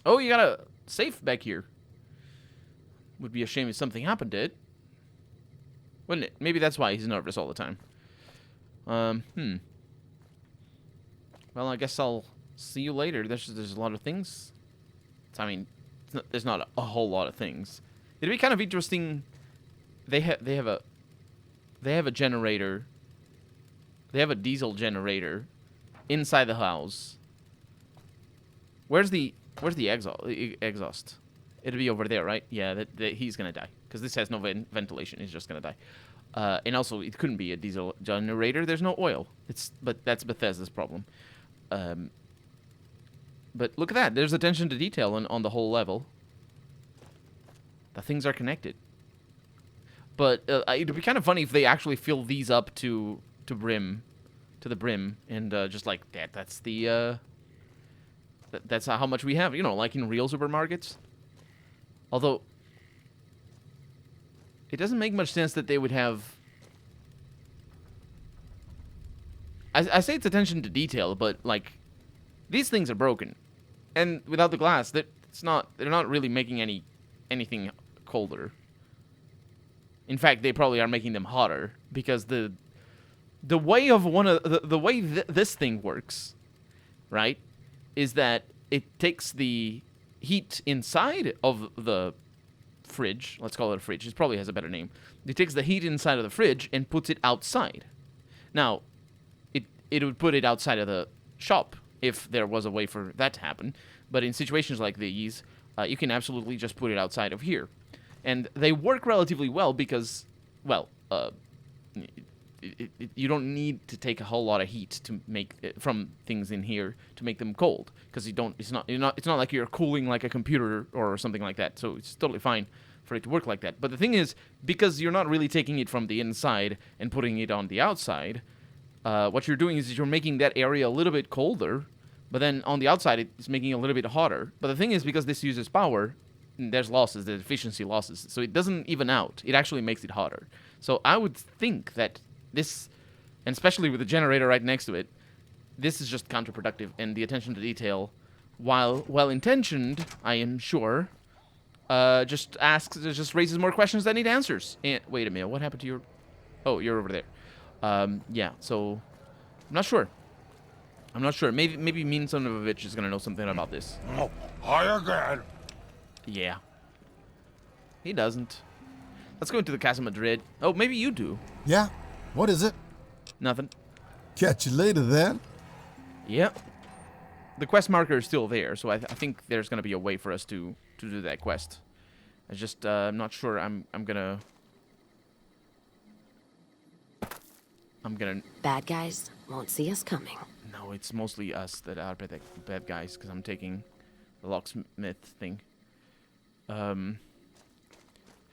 Oh, you got a safe back here. Would be a shame if something happened to it. Wouldn't it? Maybe that's why he's nervous all the time. Well, I guess I'll see you later. There's a lot of things. I mean, there's not a whole lot of things. It'd be kind of interesting. They have a generator. They have a diesel generator inside the house. Where's the exhaust? It'll be over there, right? Yeah, he's gonna die because this has no ventilation. He's just gonna die. And also, it couldn't be a diesel generator. There's no oil. But that's Bethesda's problem. But look at that. There's attention to detail on the whole level. The things are connected. But it'd be kind of funny if they actually fill these up to the brim, and just like that. That's the that's how much we have. You know, like in real supermarkets. Although it doesn't make much sense that they would have. I say it's attention to detail, but like these things are broken, and without the glass, they're not really making anything colder. In fact, they probably are making them hotter because the way of the way this thing works, right, is that it takes the heat inside of the fridge. Let's call it a fridge. It probably has a better name. It takes the heat inside of the fridge and puts it outside. Now, it would put it outside of the shop if there was a way for that to happen. But in situations like these, you can absolutely just put it outside of here. And they work relatively well because, well, you don't need to take a whole lot of heat to make from things in here to make them cold, because it's not like you're cooling like a computer or something like that. So it's totally fine for it to work like that. But the thing is, because you're not really taking it from the inside and putting it on the outside, what you're doing is you're making that area a little bit colder, but then on the outside it's making it a little bit hotter. But the thing is, because this uses power, there's losses, there's efficiency losses, so it doesn't even out. It actually makes it hotter. So I would think that this, and especially with the generator right next to it, this is just counterproductive, and the attention to detail, while well-intentioned, I am sure, just raises more questions that need answers. And wait a minute, what happened to your... Oh, you're over there. Yeah, so I'm not sure. Maybe Mean Son of a Bitch is gonna know something about this. Oh, hi again. Yeah. He doesn't. Let's go into the Casa Madrid. Oh, maybe you do. Yeah? What is it? Nothing. Catch you later, then. Yep. The quest marker is still there, so I think there's gonna be a way for us to do that quest. I just I'm not sure. I'm gonna. Bad guys won't see us coming. No, it's mostly us that are bad guys, because I'm taking the locksmith thing.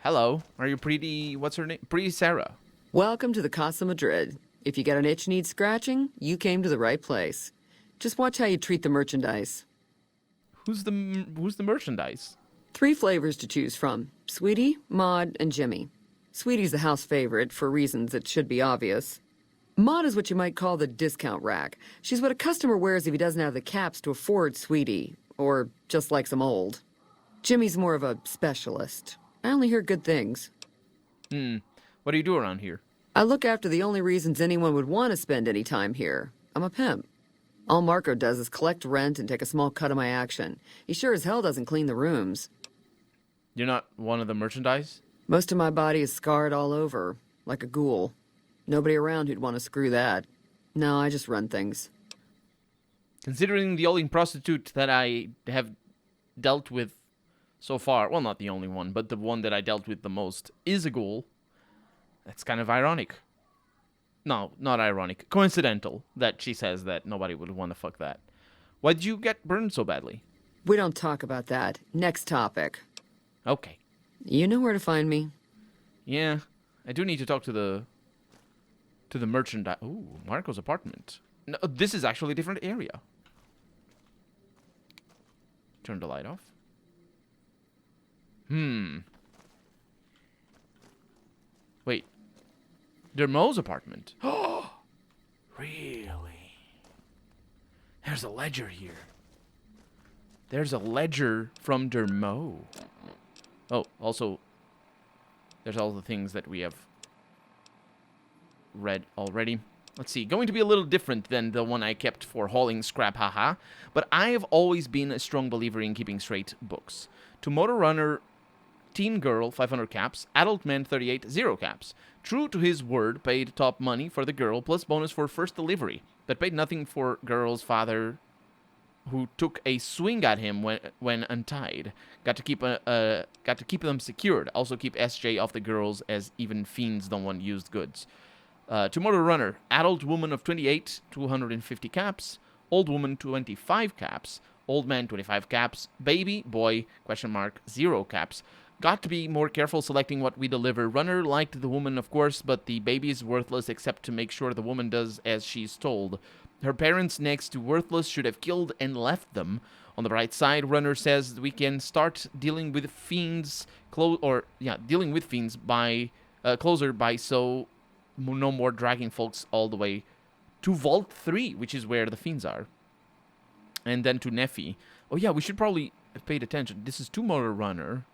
Hello. Are you pretty... What's her name? Pretty Sarah. Welcome to the Casa Madrid. If you got an itch needs scratching, you came to the right place. Just watch how you treat the merchandise. Who's the merchandise? 3 flavors to choose from: Sweetie, Maud, and Jimmy. Sweetie's the house favorite for reasons that should be obvious. Maud is what you might call the discount rack. She's what a customer wears if he doesn't have the caps to afford Sweetie, or just likes them old. Jimmy's more of a specialist. I only hear good things. What do you do around here? I look after the only reasons anyone would want to spend any time here. I'm a pimp. All Marco does is collect rent and take a small cut of my action. He sure as hell doesn't clean the rooms. You're not one of the merchandise? Most of my body is scarred all over, like a ghoul. Nobody around who'd want to screw that. No, I just run things. Considering the only prostitute that I have dealt with so far, well, not the only one, but the one that I dealt with the most, is a ghoul, that's kind of ironic. No, not ironic. Coincidental that she says that nobody would want to fuck that. Why did you get burned so badly? We don't talk about that. Next topic. Okay. You know where to find me. Yeah, I do need to talk to the merchandise. Ooh, Marco's apartment. No, this is actually a different area. Turn the light off. Wait. Dermot's apartment. Oh, really? There's a ledger here. There's a ledger from Dermo. Oh, also, there's all the things that we have read already. Let's see, going to be a little different than the one I kept for hauling scrap, haha. But I have always been a strong believer in keeping straight books. To Motor Runner, Teen Girl, 500 caps. Adult Man, 38, 0 caps. True to his word, paid top money for the girl, plus bonus for first delivery. But paid nothing for girl's father, who took a swing at him when untied. Got to keep them secured. Also keep SJ off the girls, as even fiends don't want used goods. To Motor Runner, adult woman of 28, 250 caps. Old woman, 25 caps. Old man, 25 caps. Baby, boy, question mark, 0 caps. Got to be more careful selecting what we deliver. Runner liked the woman, of course, but the baby is worthless except to make sure the woman does as she's told. Her parents, next to worthless, should have killed and left them. On the bright side, Runner says we can start dealing with fiends, dealing with fiends by closer by so no more dragging folks all the way to Vault 3, which is where the fiends are. And then to Neffy. Oh yeah, we should probably have paid attention. This is to Motor Runner.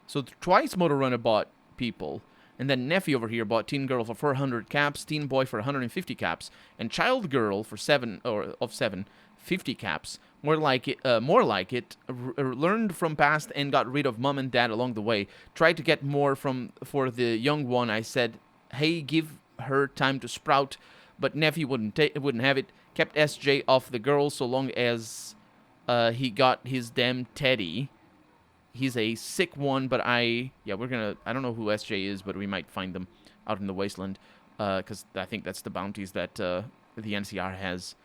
So twice Motor Runner bought people. And then Neffy over here bought Teen Girl for 400 caps, Teen Boy for 150 caps, and Child Girl for 50 caps. More like it. Learned from past and got rid of mom and dad along the way. Tried to get more for the young one. I said, hey, give her time to sprout, but Neffy wouldn't have it. Kept SJ off the girl so long as he got his damn teddy. He's a sick one, but I don't know who SJ is, but we might find them out in the wasteland, because I think that's the bounties that the NCR has.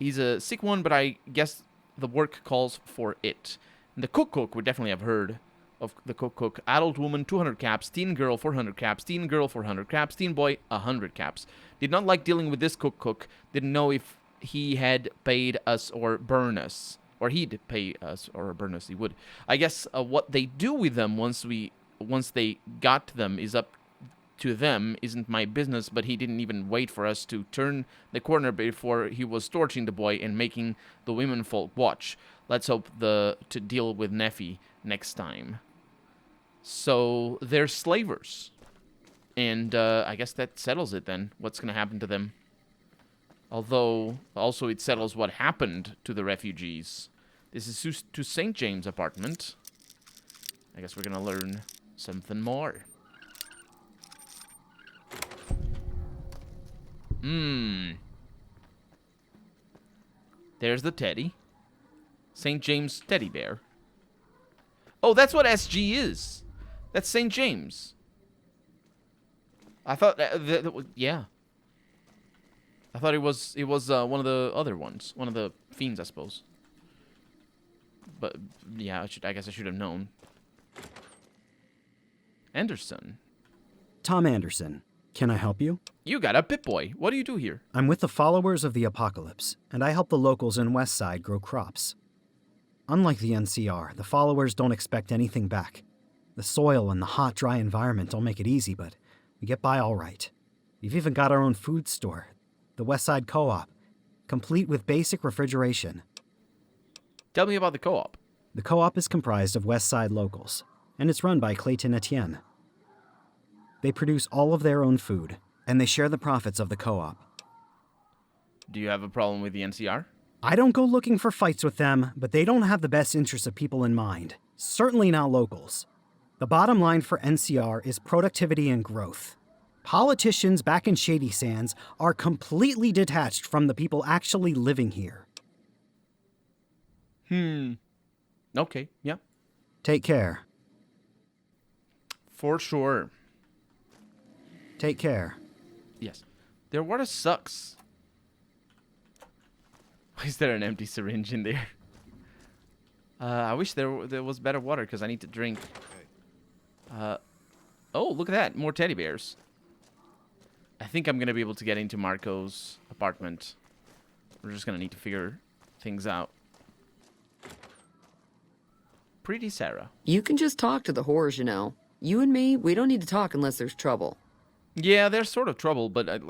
He's a sick one, but I guess the work calls for it. And the Cook would definitely have heard of the Cook. Adult woman, 200 caps. Teen girl, 400 caps. Teen girl, 400 caps. Teen boy, 100 caps. Did not like dealing with this Cook. Didn't know if he had paid us or burn us. Or he'd pay us or burn us, he would. I guess what they do with them once they got them is up to them. Isn't my business, but he didn't even wait for us to turn the corner before he was torching the boy and making the women folk watch. Let's hope to deal with Neffy next time. So they're slavers. And I guess that settles it then. What's going to happen to them? Although, also it settles what happened to the refugees. This is to St. James' apartment. I guess we're going to learn something more. There's the teddy. St. James teddy bear. Oh, that's what SG is. That's St. James. I thought yeah. I thought it was one of the other ones, one of the fiends, I suppose. But yeah, I guess I should have known. Anderson. Tom Anderson. Can I help you? You got a Pip-Boy. What do you do here? I'm with the Followers of the Apocalypse, and I help the locals in Westside grow crops. Unlike the NCR, the Followers don't expect anything back. The soil and the hot, dry environment don't make it easy, but we get by all right. We've even got our own food store, the Westside Co-op, complete with basic refrigeration. Tell me about the co-op. The co-op is comprised of Westside locals, and it's run by Clayton Etienne. They produce all of their own food, and they share the profits of the co-op. Do you have a problem with the NCR? I don't go looking for fights with them, but they don't have the best interests of people in mind. Certainly not locals. The bottom line for NCR is productivity and growth. Politicians back in Shady Sands are completely detached from the people actually living here. Okay, yeah. Take care. For sure. Take care. Yes. Their water sucks. Why is there an empty syringe in there? I wish there was better water because I need to drink. Oh, look at that. More teddy bears. I think I'm going to be able to get into Marco's apartment. We're just going to need to figure things out. Pretty Sarah. You can just talk to the whores, you know. You and me, we don't need to talk unless there's trouble. Yeah, there's sort of trouble, but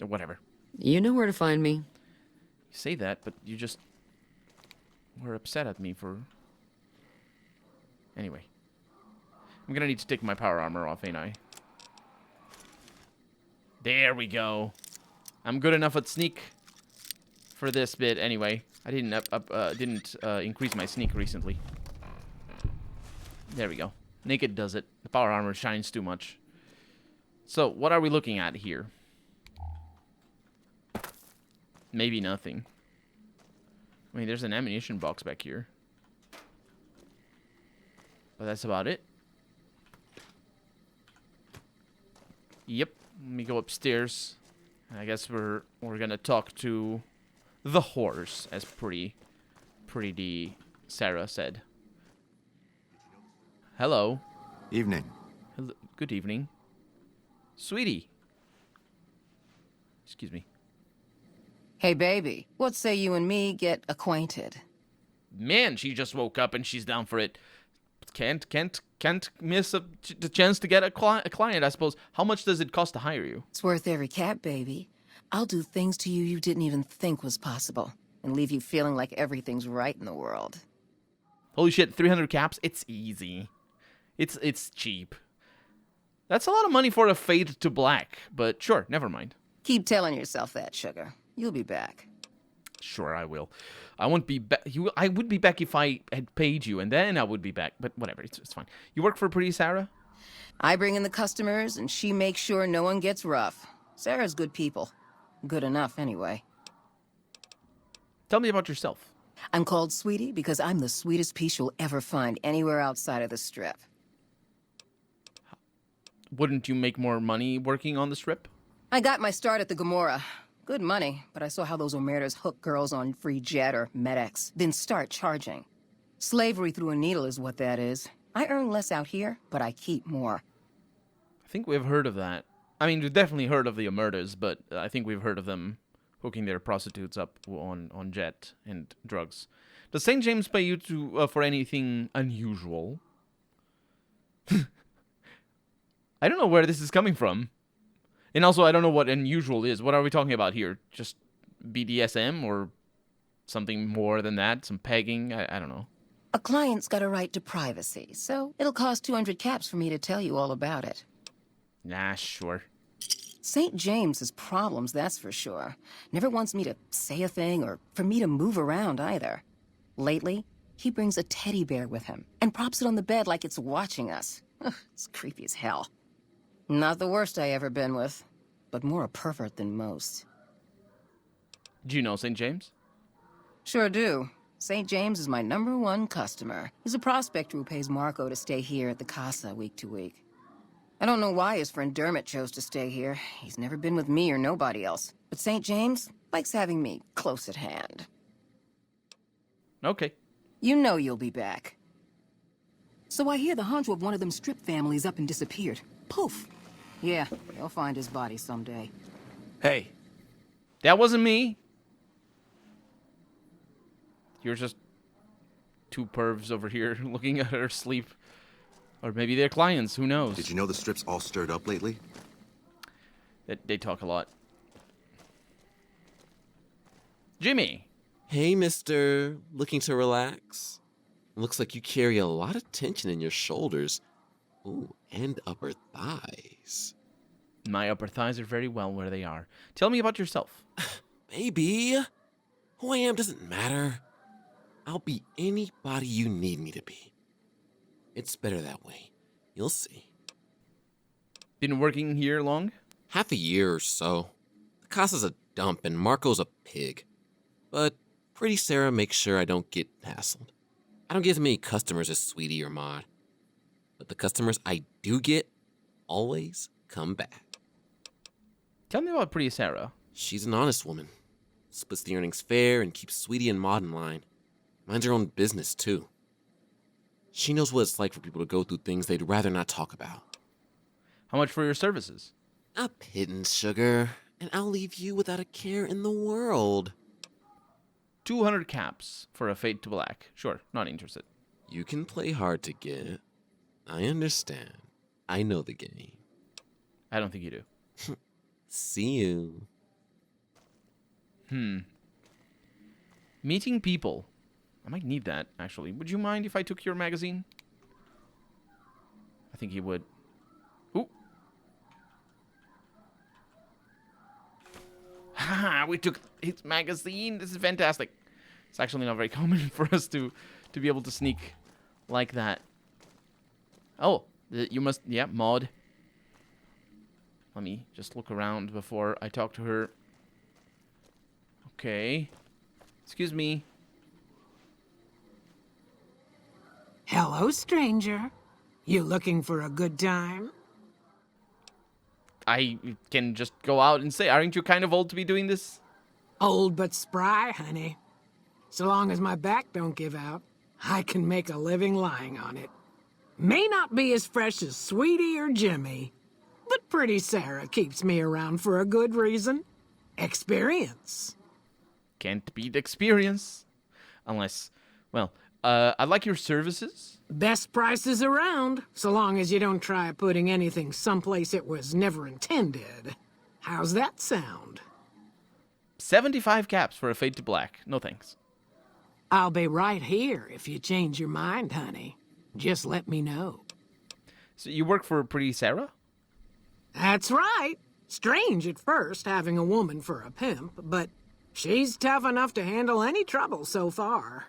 whatever. You know where to find me. You say that, but you just were upset at me for... Anyway. I'm gonna need to take my power armor off, ain't I? There we go. I'm good enough at sneak for this bit anyway. I didn't increase my sneak recently. There we go. Naked does it. The power armor shines too much. So, what are we looking at here? Maybe nothing. I mean, there's an ammunition box back here. But that's about it. Yep. Let me go upstairs. I guess we're gonna talk to the horse, as pretty Sarah said. Hello. Evening. Hello. Good evening. Sweetie. Excuse me. Hey, baby, what say you and me get acquainted? Man, she just woke up and she's down for it. Can't miss the chance to get a client, I suppose. How much does it cost to hire you? It's worth every cap, baby. I'll do things to you you didn't even think was possible, and leave you feeling like everything's right in the world. Holy shit, 300 caps? It's easy. It's cheap. That's a lot of money for a fade to black, but sure, never mind. Keep telling yourself that, sugar. You'll be back. Sure, I will. I won't be back. I would be back if I had paid you, and then I would be back. But whatever, it's fine. You work for Pretty Sarah? I bring in the customers, and she makes sure no one gets rough. Sarah's good people. Good enough, anyway. Tell me about yourself. I'm called Sweetie because I'm the sweetest piece you'll ever find anywhere outside of the Strip. Wouldn't you make more money working on the Strip? I got my start at the Gomorrah. Good money, but I saw how those Omertas hook girls on free jet or MedX, then start charging. Slavery through a needle is what that is. I earn less out here, but I keep more. I think we've heard of that. I mean, we've definitely heard of the Omertas, but I think we've heard of them hooking their prostitutes up on jet and drugs. Does St. James pay you for anything unusual? I don't know where this is coming from. And also, I don't know what unusual is. What are we talking about here? Just BDSM or something more than that? Some pegging? I don't know. A client's got a right to privacy, so it'll cost 200 caps for me to tell you all about it. Nah, sure. St. James has problems, that's for sure. Never wants me to say a thing or for me to move around either. Lately, he brings a teddy bear with him and props it on the bed like it's watching us. Ugh, it's creepy as hell. Not the worst I ever been with, but more a pervert than most. Do you know St. James? Sure do. St. James is my #1 customer. He's a prospector who pays Marco to stay here at the Casa week to week. I don't know why his friend Dermot chose to stay here. He's never been with me or nobody else. But St. James likes having me close at hand. Okay. You know you'll be back. So I hear the honcho of one of them Strip families up and disappeared. Poof. Yeah, they'll find his body someday. Hey. That wasn't me. You're just two pervs over here looking at her sleep. Or maybe they're clients, who knows? Did you know the Strip's all stirred up lately? They talk a lot. Jimmy! Hey, mister. Looking to relax? Looks like you carry a lot of tension in your shoulders. Ooh, and upper thighs. My upper thighs are very well where they are. Tell me about yourself. Baby, who I am doesn't matter. I'll be anybody you need me to be. It's better that way. You'll see. Been working here long? Half a year or so. The Casa's a dump and Marco's a pig. But Pretty Sarah makes sure I don't get hassled. I don't get as many customers as Sweetie or Maud. But the customers I do get always come back. Tell me about Pretty Sarah. She's an honest woman. Splits the earnings fair and keeps Sweetie and Maud in line. Minds her own business, too. She knows what it's like for people to go through things they'd rather not talk about. How much for your services? A pittance, sugar, and I'll leave you without a care in the world. 200 caps for a fade to black. Sure, not interested. You can play hard to get. I understand. I know the game. I don't think you do. See you. Meeting people. I might need that, actually. Would you mind if I took your magazine? I think he would. Ooh. Haha, we took his magazine. This is fantastic. It's actually not very common for us to be able to sneak like that. Oh, you must... Yeah, Maud. Let me just look around before I talk to her. Okay. Excuse me. Hello, stranger. You looking for a good time? I can just go out and say, aren't you kind of old to be doing this? Old but spry, honey. So long as my back don't give out, I can make a living lying on it. May not be as fresh as Sweetie or Jimmy, but pretty Sarah keeps me around for a good reason. Experience. Can't beat experience. Unless, well, I like your services. Best prices around, so long as you don't try putting anything someplace it was never intended. How's that sound? 75 caps for a fade to black. No thanks. I'll be right here if you change your mind, honey. Just let me know. So you work for Pretty Sarah? That's right. Strange at first, having a woman for a pimp, but she's tough enough to handle any trouble so far.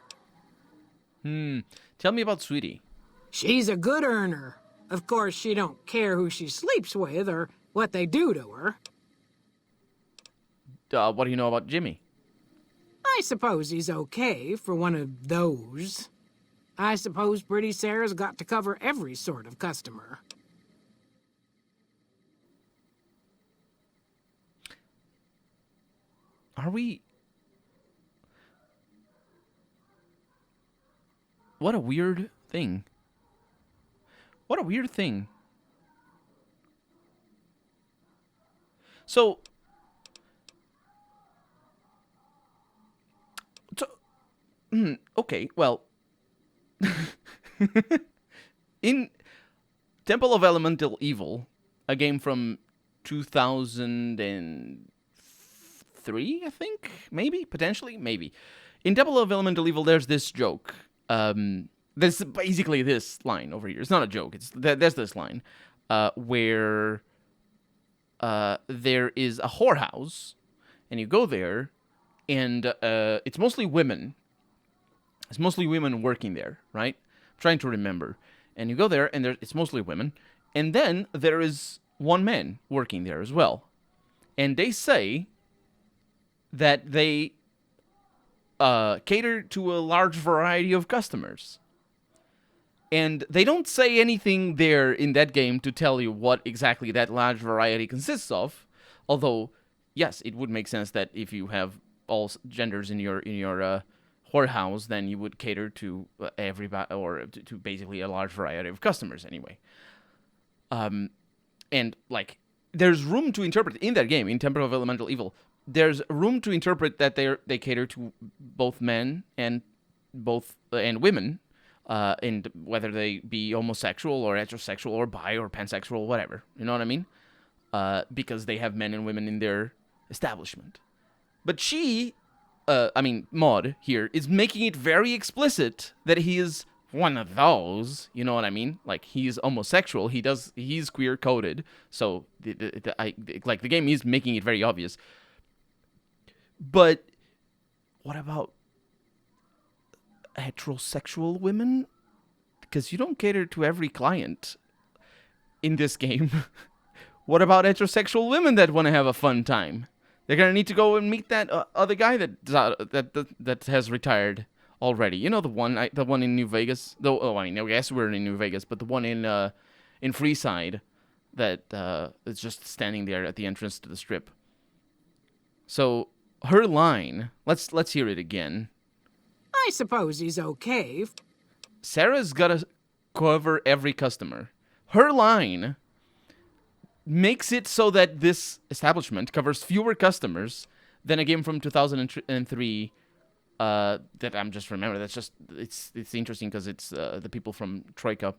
Tell me about Sweetie. She's a good earner. Of course, she don't care who she sleeps with or what they do to her. What do you know about Jimmy? I suppose he's okay for one of those. I suppose Pretty Sarah's got to cover every sort of customer. Are we... What a weird thing. What a weird thing. So... okay, well... in Temple of Elemental Evil, a game from 2003, I think? Maybe? Potentially? Maybe. In Temple of Elemental Evil, there's this joke. There's basically this line over here. It's not a joke. There's this line where there is a whorehouse, and you go there, and it's mostly women. It's mostly women working there, right? I'm trying to remember. And you go there, and it's mostly women. And then there is one man working there as well. And they say that they cater to a large variety of customers. And they don't say anything there in that game to tell you what exactly that large variety consists of. Although, yes, it would make sense that if you have all genders in your whorehouse, then you would cater to everybody, or to basically a large variety of customers anyway. And like, there's room to interpret in that game, in Temple of Elemental Evil. There's room to interpret that they cater to both men and women, and whether they be homosexual or heterosexual or bi or pansexual, whatever. You know what I mean? Because they have men and women in their establishment. But Maud here is making it very explicit that he is one of those. You know what I mean? Like, he's homosexual. He's queer coded. So the game is making it very obvious. But what about heterosexual women? Because you don't cater to every client in this game. What about heterosexual women that want to have a fun time? They're gonna need to go and meet that other guy that has retired already. You know, the one in New Vegas. I guess we're in New Vegas, but the one in Freeside that is just standing there at the entrance to the Strip. So her line, let's hear it again. I suppose he's okay. Sarah's gotta cover every customer. Her line makes it so that this establishment covers fewer customers than a game from 2003 that I'm just remembering. That's just, it's interesting because it's the people from Troika.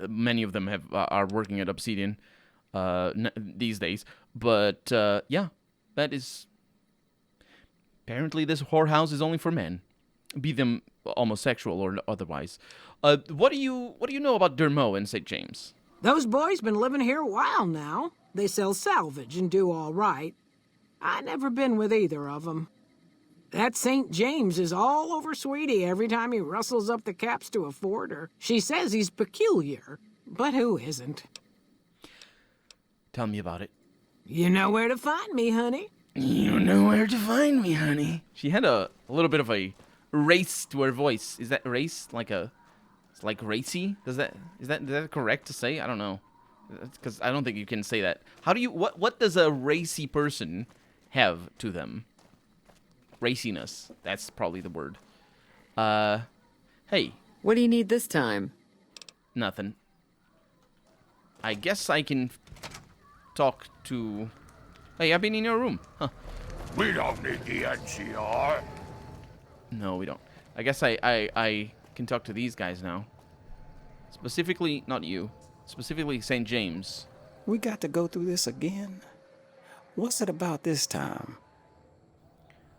Many of them are working at Obsidian these days. But yeah, that is, apparently this whorehouse is only for men. be them homosexual or otherwise. What do you know about Dermot and St. James? Those boys been living here a while now. They sell salvage and do all right. I never been with either of them. That St. James is all over Sweetie every time he rustles up the caps to afford her. She says he's peculiar, but who isn't? Tell me about it. You know where to find me, honey. You know where to find me, honey. She had a little bit of a race to her voice. Is that race it's like racy? Is that correct to say? I don't know. Because I don't think you can say that. How do you, what does a racy person have to them? Raciness. That's probably the word. Hey. What do you need this time? Nothing. I guess I can talk to... Hey, I've been in your room. Huh. We don't need the NCR. No, we don't. I guess I can talk to these guys now. Specifically, not you. Specifically, St. James. We got to go through this again? What's it about this time?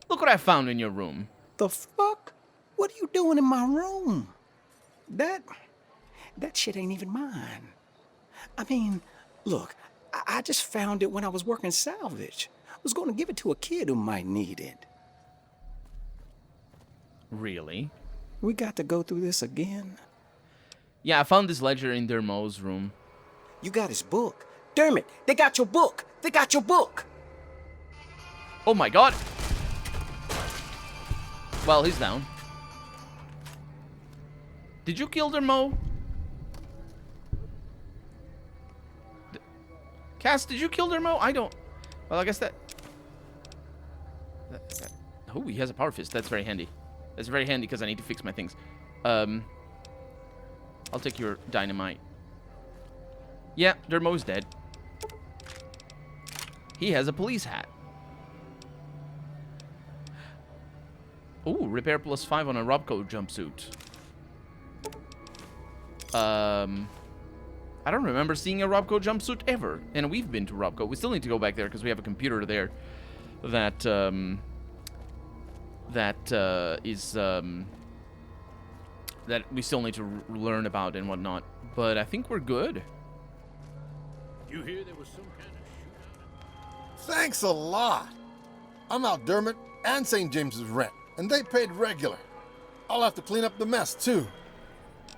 Look what I found in your room. The fuck? What are you doing in my room? That shit ain't even mine. I mean, look, I just found it when I was working salvage. I was going to give it to a kid who might need it. Really? We got to go through this again? Yeah, I found this ledger in Dermot's room. You got his book. Dermot, they got your book. They got your book. Oh my god. Well, he's down. Did you kill Dermot? Cass, did you kill Dermot? I don't... Well, I guess that... Oh, he has a power fist. That's very handy. That's very handy because I need to fix my things. I'll take your dynamite. Yeah, Dermot's dead. He has a police hat. Ooh, repair +5 on a Robco jumpsuit. I don't remember seeing a Robco jumpsuit ever. And we've been to Robco. We still need to go back there because we have a computer there that, that we still need to learn about and whatnot. But I think we're good. You hear there was some kind of shootout? Thanks a lot. I'm out Dermot and St. James's rent, and they paid regular. I'll have to clean up the mess, too.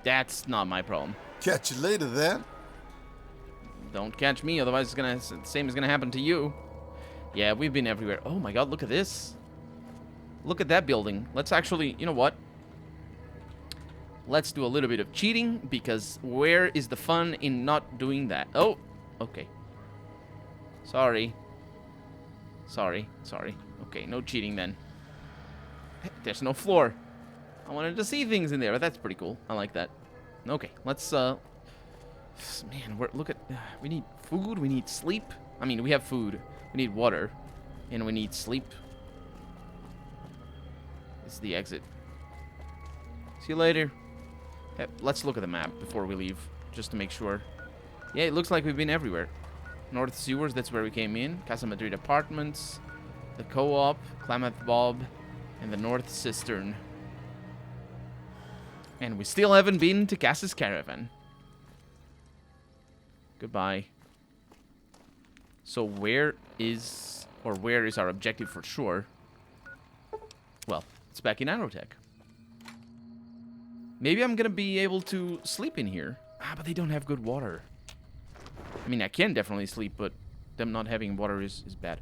That's not my problem. Catch you later, then. Don't catch me, otherwise the same is gonna happen to you. Yeah, we've been everywhere. Oh my god, look at this. Look at that building. Let's actually, you know what? Let's do a little bit of cheating, because where is the fun in not doing that? Oh, okay. Sorry. Okay, no cheating then. There's no floor. I wanted to see things in there, but that's pretty cool. I like that. Okay, let's, man, look at, we need food, we need sleep. I mean, we have food, we need water, and we need sleep. This is the exit. See you later. Hey, let's look at the map before we leave, just to make sure. Yeah, it looks like we've been everywhere. North Sewers, that's where we came in. Casa Madrid Apartments, the Co-op, Klamath Bob, and the North Cistern. And we still haven't been to Cass's Caravan. Goodbye. So where is our objective for sure? Well, it's back in Aerotech. Maybe I'm gonna be able to sleep in here. Ah, but they don't have good water. I mean, I can definitely sleep, but them not having water is bad.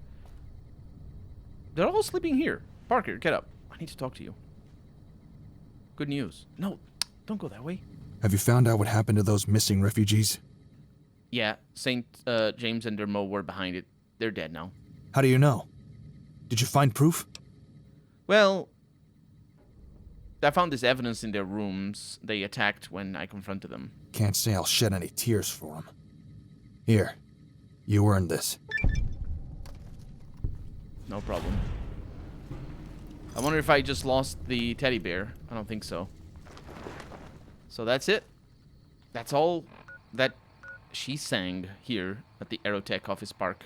They're all sleeping here. Parker, get up. I need to talk to you. Good news. No, don't go that way. Have you found out what happened to those missing refugees? Yeah, St. James and Dermot were behind it. They're dead now. How do you know? Did you find proof? Well, I found this evidence in their rooms. They attacked when I confronted them. Can't say I'll shed any tears for them. Here, you earned this. No problem. I wonder if I just lost the teddy bear. I don't think so. So that's it. That's all that she sang here at the Aerotech Office Park.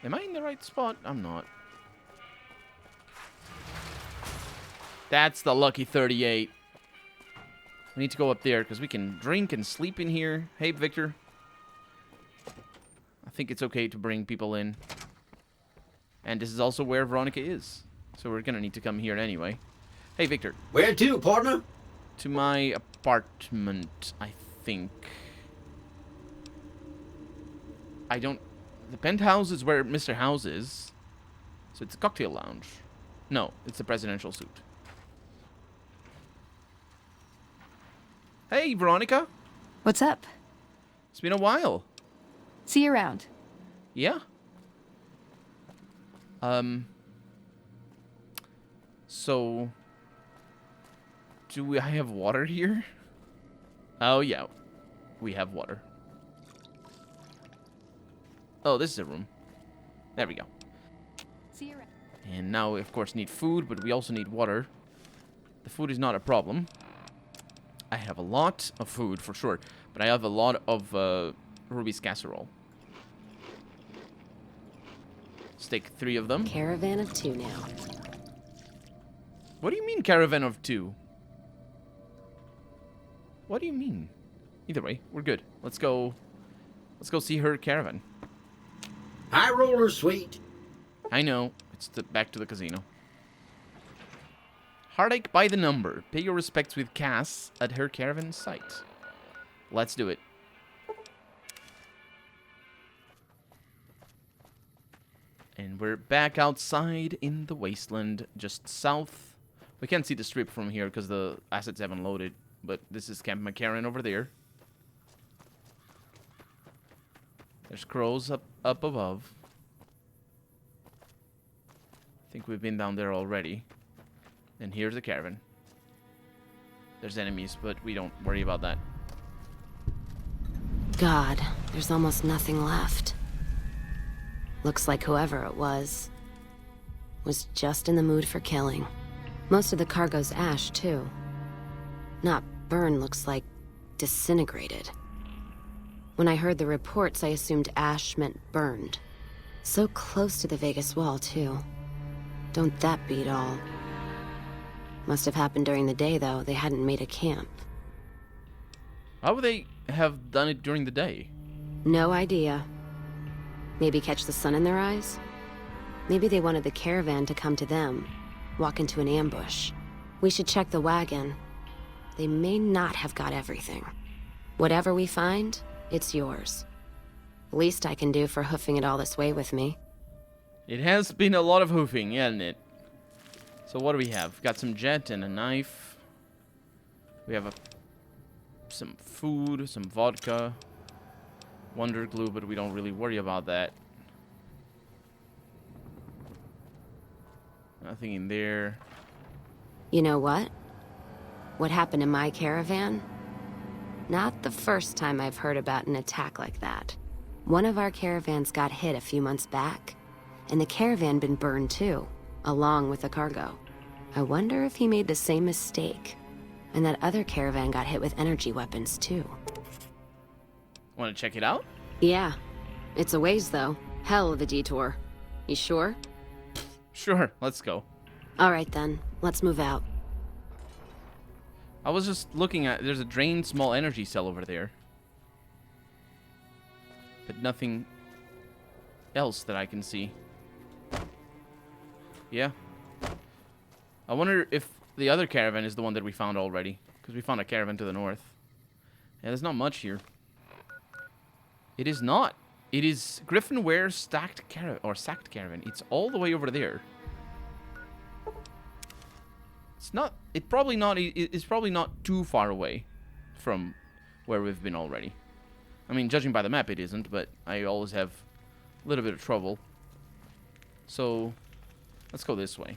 Am I in the right spot? I'm not. That's the lucky 38. We need to go up there because we can drink and sleep in here. Hey, Victor. I think it's okay to bring people in. And this is also where Veronica is. So we're going to need to come here anyway. Hey, Victor. Where to, partner? To my apartment, I think. I don't... The penthouse is where Mr. House is. So it's a cocktail lounge. No, it's the presidential suite. Hey, Veronica. What's up? It's been a while. See you around. Yeah. So... I have water here? Oh, yeah. We have water. Oh, this is a room. There we go. See you around. And now we, of course, need food, but we also need water. The food is not a problem. I have a lot of food, for sure. But I have a lot of Ruby's casserole. Let's take 3 of them. Caravan of 2 now. What do you mean, caravan of 2? What do you mean? Either way, we're good. Let's go see her caravan. High roller, sweet. I know. It's back to the casino. Heartache by the number. Pay your respects with Cass at her caravan site. Let's do it. And we're back outside in the wasteland, just south. We can't see the strip from here because the assets haven't loaded. But this is Camp McCarran over there. There's crows up above. I think we've been down there already. And here's the caravan. There's enemies, but we don't worry about that. God, there's almost nothing left. Looks like whoever it was just in the mood for killing. Most of the cargo's ash, too. Not burn, looks like disintegrated. When I heard the reports, I assumed ash meant burned. So close to the Vegas wall, too. Don't that beat all? Must have happened during the day, though. They hadn't made a camp. How would they have done it during the day? No idea. Maybe catch the sun in their eyes? Maybe they wanted the caravan to come to them, walk into an ambush. We should check the wagon. They may not have got everything. Whatever we find, it's yours. Least I can do for hoofing it all this way with me. It has been a lot of hoofing, hasn't it? So what do we have? Got some jet and a knife. We have some food, some vodka, wonder glue, but we don't really worry about that. Nothing in there. You know what? What happened in my caravan? Not the first time I've heard about an attack like that. One of our caravans got hit a few months back, and the caravan been burned too, along with the cargo. I wonder if he made the same mistake, and that other caravan got hit with energy weapons too. Want to check it out? Yeah. It's a ways though. Hell of a detour. You sure? Sure, let's go. Alright then, let's move out. I was just looking at... There's a drained small energy cell over there. But nothing else that I can see. Yeah. I wonder if the other caravan is the one that we found already. Because we found a caravan to the north. Yeah, there's not much here. It is not. It is Griffin Ware's sacked caravan. It's all the way over there. It's not. It's probably not too far away from where we've been already. I mean, judging by the map, it isn't. But I always have a little bit of trouble. So let's go this way.